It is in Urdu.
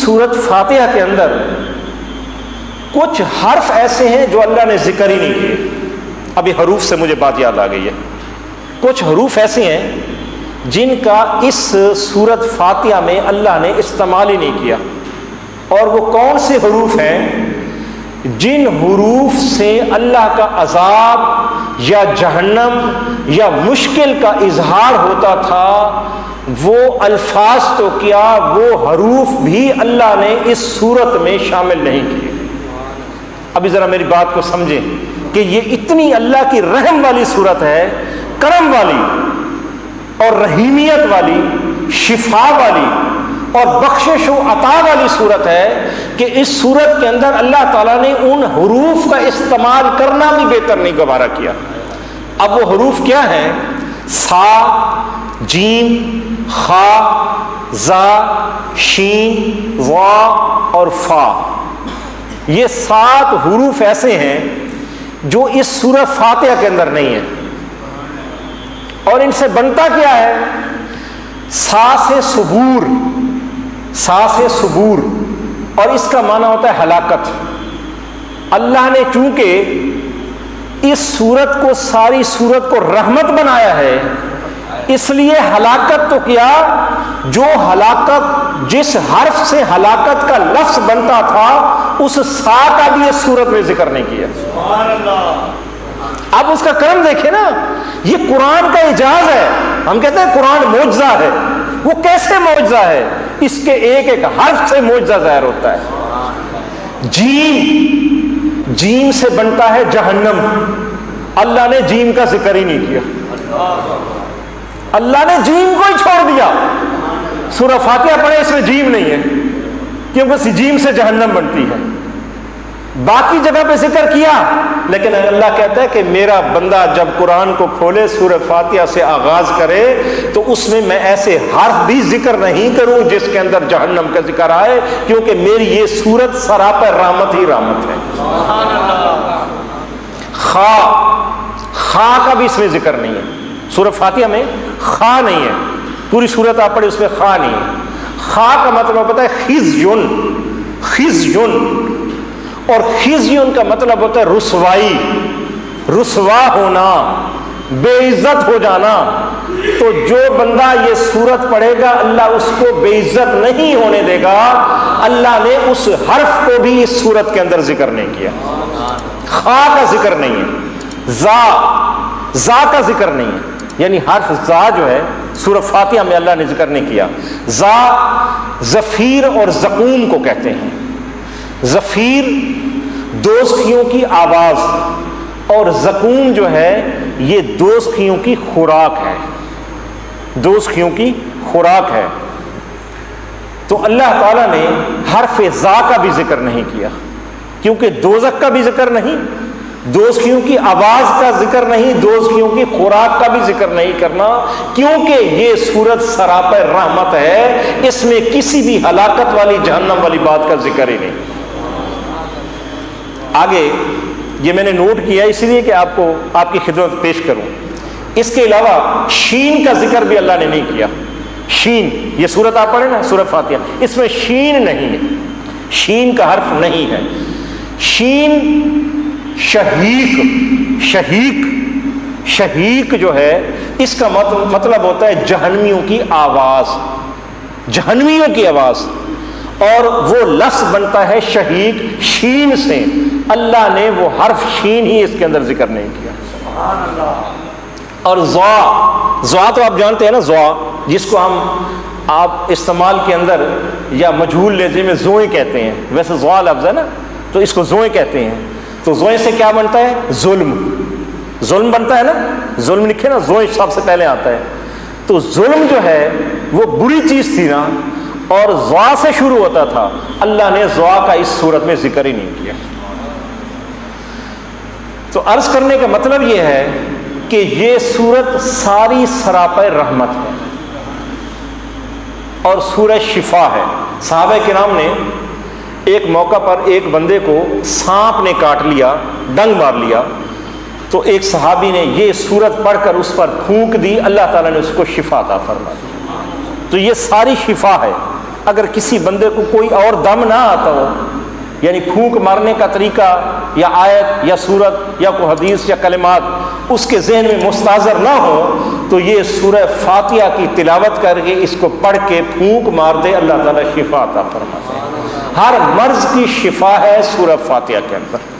سورت فاتحہ کے اندر کچھ حرف ایسے ہیں جو اللہ نے ذکر ہی نہیں کیے. ابھی حروف سے مجھے بات یاد آ گئی ہے. کچھ حروف ایسے ہیں جن کا اس سورت فاتحہ میں اللہ نے استعمال ہی نہیں کیا. اور وہ کون سے حروف ہیں؟ جن حروف سے اللہ کا عذاب یا جہنم یا مشکل کا اظہار ہوتا تھا، وہ الفاظ تو کیا، وہ حروف بھی اللہ نے اس صورت میں شامل نہیں کیے. ابھی ذرا میری بات کو سمجھیں کہ یہ اتنی اللہ کی رحم والی صورت ہے، کرم والی اور رحیمیت والی، شفا والی اور بخشش و عطا والی صورت ہے کہ اس صورت کے اندر اللہ تعالیٰ نے ان حروف کا استعمال کرنا بھی بہتر نہیں گوارا کیا. اب وہ حروف کیا ہیں؟ سا، جیم، خا، زا، شین، وا اور فا. یہ 7 حروف ایسے ہیں جو اس سورۃ فاتحہ کے اندر نہیں ہیں. اور ان سے بنتا کیا ہے؟ سا سے صبور، سا سے صبور، اور اس کا معنی ہوتا ہے ہلاکت. اللہ نے چونکہ اس سورت کو، ساری سورت کو رحمت بنایا ہے، اس لیے ہلاکت تو کیا، جو ہلاکت، جس حرف سے ہلاکت کا لفظ بنتا تھا اس سا کا بھی اس سورت میں ذکر نہیں کیا. سبحان اللہ. اب اس کا کرم دیکھیں نا، یہ قرآن کا اعجاز ہے. ہم کہتے ہیں قرآن معجزہ ہے، وہ کیسے معجزہ ہے؟ اس کے ایک ایک حرف سے معجزہ ظاہر ہوتا ہے. جیم، جیم سے بنتا ہے جہنم. اللہ نے جیم کا ذکر ہی نہیں کیا، اللہ نے جیم کو ہی چھوڑ دیا. سورہ فاتحہ پڑھے، اس میں جیم نہیں ہے کیونکہ جیم سے جہنم بنتی ہے. باقی جگہ پہ ذکر کیا، لیکن اللہ کہتا ہے کہ میرا بندہ جب قرآن کو کھولے، سورہ فاتحہ سے آغاز کرے، تو اس میں ایسے حرف بھی ذکر نہیں کروں جس کے اندر جہنم کا ذکر آئے، کیونکہ میری یہ سورت سراپا رحمت ہی رحمت ہے. خا، خا کا بھی اس میں ذکر نہیں ہے. سورہ فاتحہ میں خا نہیں ہے. پوری سورت آپ پڑھے، اس میں خا نہیں ہے. خا کا مطلب پتہ ہے خزیون، خزیون. اور خزیون کا مطلب ہوتا ہے رسوائی، رسوا ہونا، بے عزت ہو جانا. تو جو بندہ یہ سورت پڑھے گا، اللہ اس کو بے عزت نہیں ہونے دے گا. اللہ نے اس حرف کو بھی اس سورت کے اندر ذکر نہیں کیا. خا کا ذکر نہیں ہے. زا، زا کا ذکر نہیں ہے. یعنی حرف زا جو ہے سورہ فاتحہ میں اللہ نے ذکر نہیں کیا. زا زفیر اور زقوم کو کہتے ہیں. زفیر دوزخیوں کی آواز، اور زقوم جو ہے یہ دوزخیوں کی خوراک ہے. دوزخیوں کی خوراک ہے. تو اللہ تعالیٰ نے حرف زا کا بھی ذکر نہیں کیا، کیونکہ دوزخ کا بھی ذکر نہیں، دوزخیوں کی آواز کا ذکر نہیں، دوزخیوں کی خوراک کا بھی ذکر نہیں کرنا، کیونکہ یہ سورت سراپا رحمت ہے. اس میں کسی بھی ہلاکت والی، جہنم والی بات کا ذکر ہی نہیں. آگے یہ میں نے نوٹ کیا اسی لیے کہ آپ کو آپ کی خدمت پیش کروں. اس کے علاوہ شین کا ذکر بھی اللہ نے نہیں کیا. شین، یہ سورت آپ پڑھیں نا سورہ فاتحہ، اس میں شین نہیں ہے، شین کا حرف نہیں ہے. شین شہیق، شہیق، شہیق جو ہے اس کا مطلب ہوتا ہے جہنمیوں کی آواز، جہنمیوں کی آواز. اور وہ لفظ بنتا ہے شہیق شین سے. اللہ نے وہ حرف شین ہی اس کے اندر ذکر نہیں کیا. سبحان اللہ. اور زوا، زوا تو آپ جانتے ہیں نا، زوا جس کو ہم آپ استعمال کے اندر یا مجہول لہجے میں زوئیں کہتے ہیں، ویسے زوا لفظ ہے نا تو اس کو زوئیں کہتے ہیں. تو زوئیں سے کیا بنتا ہے؟ ظلم. ظلم بنتا ہے نا، ظلم لکھے نا، زوئیں سب سے پہلے آتا ہے. تو ظلم جو ہے وہ بری چیز تھی نا، اور زوا سے شروع ہوتا تھا. اللہ نے زوا کا اس صورت میں ذکر ہی نہیں کیا. تو عرض کرنے کا مطلب یہ ہے کہ یہ سورت ساری سراپا رحمت ہے اور سورہ شفا ہے. صحابہ کرام نے ایک موقع پر ایک بندے کو سانپ نے کاٹ لیا، ڈنگ مار لیا، تو ایک صحابی نے یہ سورت پڑھ کر اس پر پھونک دی، اللہ تعالیٰ نے اس کو شفا عطا فرما دی. تو یہ ساری شفا ہے. اگر کسی بندے کو کوئی اور دم نہ آتا ہو، یعنی پھونک مارنے کا طریقہ یا آیت یا سورت یا کوئی حدیث یا کلمات اس کے ذہن میں مستحضر نہ ہو، تو یہ سورہ فاتحہ کی تلاوت کر کے اس کو پڑھ کے پھونک مار دے، اللہ تعالیٰ شفا عطا فرماتے ہیں۔ ہر مرض کی شفا ہے سورہ فاتحہ کے اندر۔